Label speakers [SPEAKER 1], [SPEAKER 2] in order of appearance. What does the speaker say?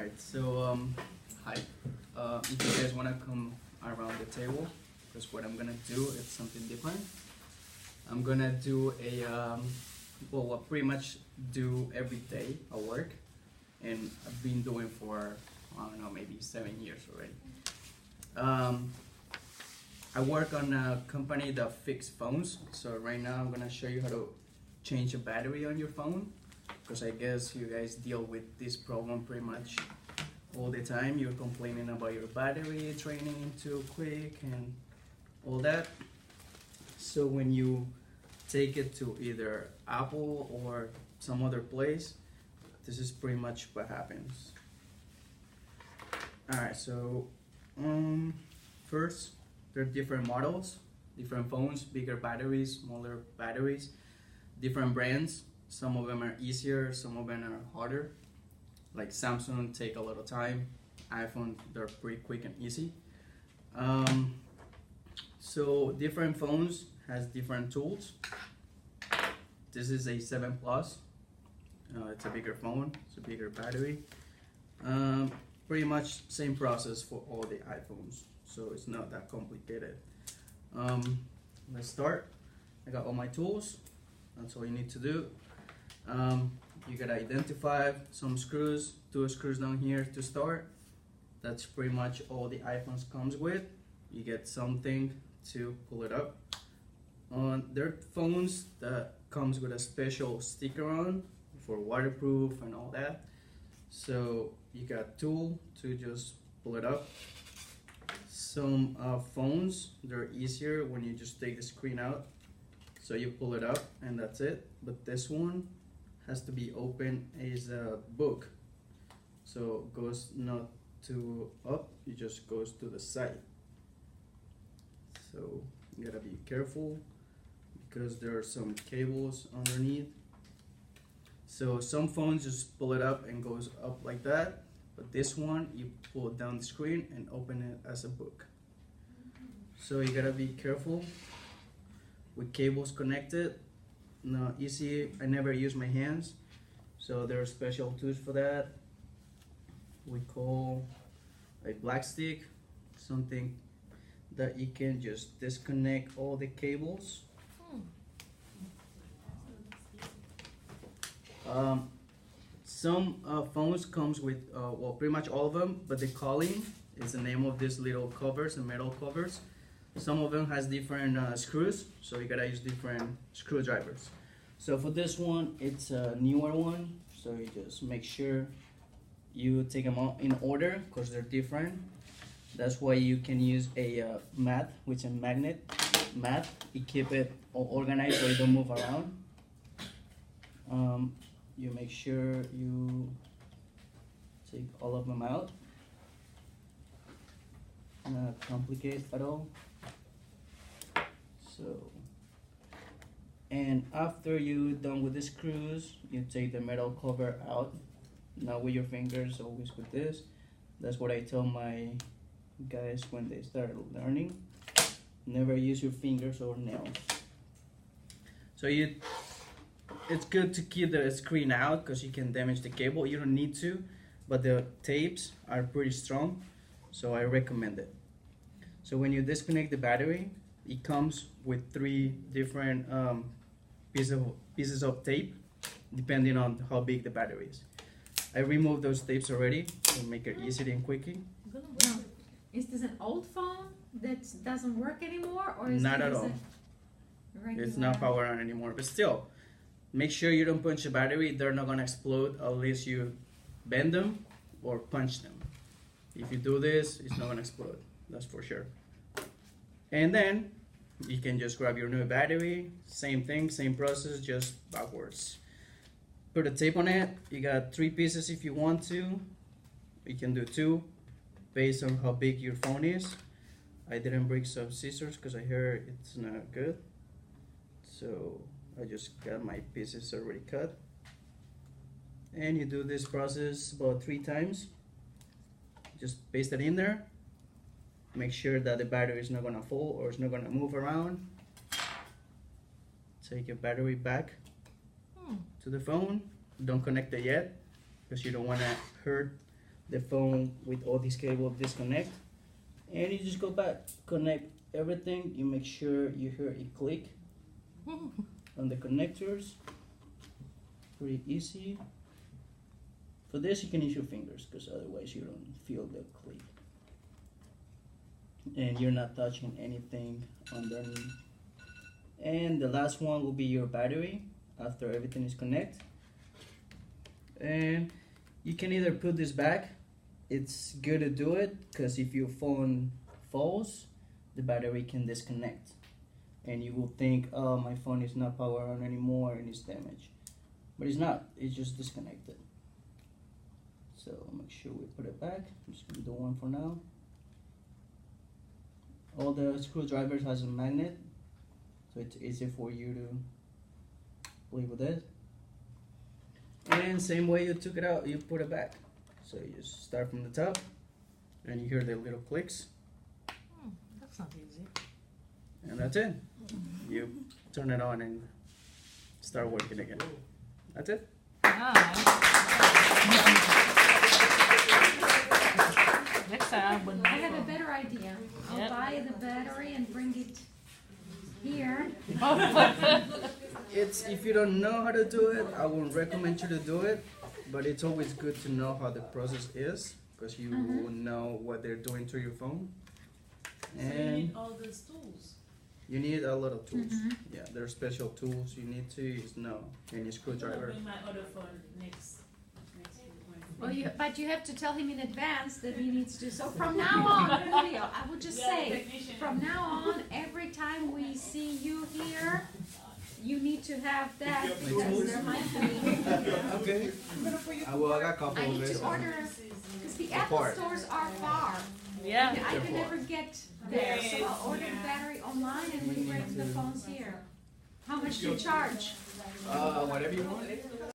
[SPEAKER 1] Alright, so hi. If you guys wanna come around the table, because what I'm gonna do is something different. I'm gonna do a well, I pretty much do every day at work, and I've been doing for I don't know, maybe 7 years already. I work on a company that fix phones. So right now I'm gonna show you how to change a battery on your phone, because I guess you guys deal with this problem pretty much all the time. You're complaining about your battery draining too quick and all that. So when you take it to either Apple or some other place, this is pretty much what happens. Alright, so first, there are different models, different phones, bigger batteries, smaller batteries, different brands. Some of them are easier, some of them are harder. Like Samsung take a lot of time. iPhone, they're pretty quick and easy. So different phones has different tools. This is a 7 Plus. It's a bigger phone, it's a bigger battery. Pretty much same process for all the iPhones, so it's not that complicated. Let's start. I got all my tools. That's all you need to do. You gotta identify some screws, 2 screws down here to start. That's pretty much all the iPhones comes with. You get something to pull it up. There are phones that comes with a special sticker on for waterproof and all that. So you got a tool to just pull it up. Some phones, they're easier when you just take the screen out. So you pull it up and that's it. But this one has to be open as a book. So it goes not to up, it just goes to the side. So you gotta be careful because there are some cables underneath. So some phones just pull it up and goes up like that, but this one you pull down the screen and open it as a book. So you gotta be careful with cables connected. Not easy. I never use my hands, so there are special tools for that. We call a black stick, something that you can just disconnect all the cables. Some phones comes with well, pretty much all of them, but the calling is the name of these little covers and metal covers. Some of them has different screws, so you gotta use different screwdrivers. So for this one, it's a newer one, so you just make sure you take them out in order because they're different. That's why you can use a mat, which is a magnet mat. You keep it all organized so you don't move around. You make sure you take all of them out. Not complicate at all. So, and after you're done with the screws, you take the metal cover out. Not with your fingers, always with this. That's what I tell my guys when they start learning. Never use your fingers or nails. So it's good to keep the screen out because you can damage the cable. You don't need to, but the tapes are pretty strong, so I recommend it. So when you disconnect the battery, it comes with 3 different pieces of tape, depending on how big the battery is. I removed those tapes already to make it easy and quickly.
[SPEAKER 2] Now, is this an old phone that doesn't work anymore, or is
[SPEAKER 1] not at all? It's not powered on anymore, but still, make sure you don't punch the battery. They're not gonna explode unless you bend them or punch them. If you do this, it's not gonna explode. That's for sure. And then you can just grab your new battery. Same thing, same process, just backwards. Put a tape on it. You got 3 pieces if you want to. You can do 2 based on how big your phone is. I didn't bring some scissors because I heard it's not good. So I just got my pieces already cut. And you do this process about 3 times. Just paste it in there. Make sure that the battery is not gonna fall or it's not gonna move around. Take your battery back to the phone. Don't connect it yet because you don't wanna hurt the phone with all these cables disconnect, and you just go back, connect everything. You make sure you hear it click on the connectors. Pretty easy. For this, you can use your fingers because otherwise you don't feel the click, and you're not touching anything underneath. And the last one will be your battery after everything is connected. And you can either put this back. It's good to do it because if your phone falls, the battery can disconnect, and you will think, oh, my phone is not powered on anymore and it's damaged, but it's not. It's just disconnected. So make sure we put it back. I'm just gonna do one for now. All the screwdrivers has a magnet, so it's easy for you to play with it. And same way you took it out, you put it back. So you just start from the top, and you hear the little clicks.
[SPEAKER 3] That's not easy.
[SPEAKER 1] And that's it. You turn it on and start working again. That's it.
[SPEAKER 3] Nice. Next time I wouldn't.
[SPEAKER 2] I have a better idea. I'll
[SPEAKER 3] Yep.
[SPEAKER 2] buy the battery and bring it here.
[SPEAKER 1] It's, if you don't know how to do it, I wouldn't recommend you to do it, but it's always good to know how the process is, because you will know what they're doing to your phone.
[SPEAKER 4] So you
[SPEAKER 1] And
[SPEAKER 4] need all those tools.
[SPEAKER 1] you need a lot of tools. Yeah, there are special tools you need to use. No, any
[SPEAKER 4] I'm gonna
[SPEAKER 1] screwdriver.
[SPEAKER 4] bring my other phone next week.
[SPEAKER 2] Well, but you have to tell him in advance that he needs to. So from now on, Julio, I would just
[SPEAKER 4] Yeah,
[SPEAKER 2] say,
[SPEAKER 4] technician.
[SPEAKER 2] from now on, every time we see you here, you need to have that because there might be.
[SPEAKER 1] Okay. Well, I got a couple
[SPEAKER 2] I
[SPEAKER 1] of
[SPEAKER 2] need
[SPEAKER 1] this.
[SPEAKER 2] to order because the Apple
[SPEAKER 1] Apart.
[SPEAKER 2] stores are far.
[SPEAKER 3] Yeah.
[SPEAKER 2] I can never get there, so I'll order the battery online and we bring the phones here. How much do you charge?
[SPEAKER 1] Whatever you want.